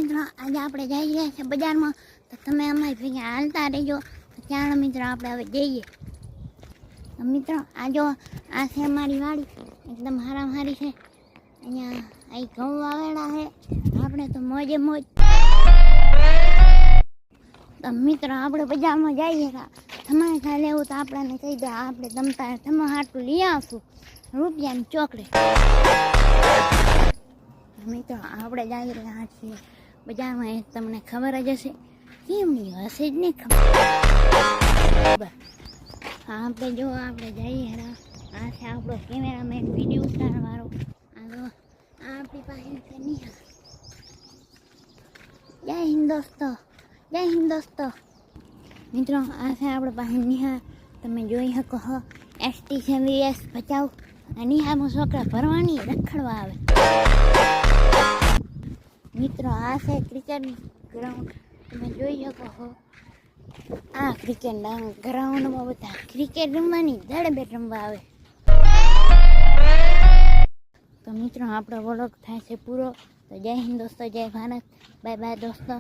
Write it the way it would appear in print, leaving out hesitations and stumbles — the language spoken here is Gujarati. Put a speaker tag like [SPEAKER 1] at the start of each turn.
[SPEAKER 1] મિત્રો આજે આપણે જઈ રહ્યા છીએ બજારમાં, તો તમે અમારી ભેગા હાલતા રહેજો. તો ચાલો મિત્રો આપણે હવે જઈએ. તો મિત્રો આ જો આ છે અમારી વાડી, એકદમ હારામારી છે. અહીંયા અહીં ઘઉં વાવેલા છે, આપણે તો મોજે મોજ. તો મિત્રો આપણે બજારમાં જઈએ, તમારે ખાલી લેવું તો આપણને કહી દો, આપણે તમે હાટું લઈ આવશું રૂપિયાની ચોકલેટ. મિત્રો આપણે જઈ રહ્યા છીએ બજારમાં, એ તમને ખબર જ હશે, કેમ નહીં હશે જ નહીં ખબર. આપણે જો આપણે જઈએ આ છે આપણો કેમેરામેન, વિડીયો ઉતારવાળો. આ જો આપણી પાસે છે નિહા. જય હિન્દ દોસ્તો, જય હિન્દ દોસ્તો. મિત્રો આ છે આપણે પાસે નિહા, તમે જોઈ શકો હો. એસટી છે વીએસ ભચાઉ. આ નિહામાં છોકરા ભરવાની રખડવા આવે. મિત્રો આ છે ક્રિકેટ ગ્રાઉન્ડ, તમે જોઈ શકો છો. આ ક્રિકેટ ગ્રાઉન્ડમાં બધા ક્રિકેટ રમવાની દડબેટ રમવા આવે. તો મિત્રો આપણો વ્લોગ થાય છે પૂરો. તો જય હિન્દ દોસ્તો, જય ભારત, બાય બાય દોસ્તો.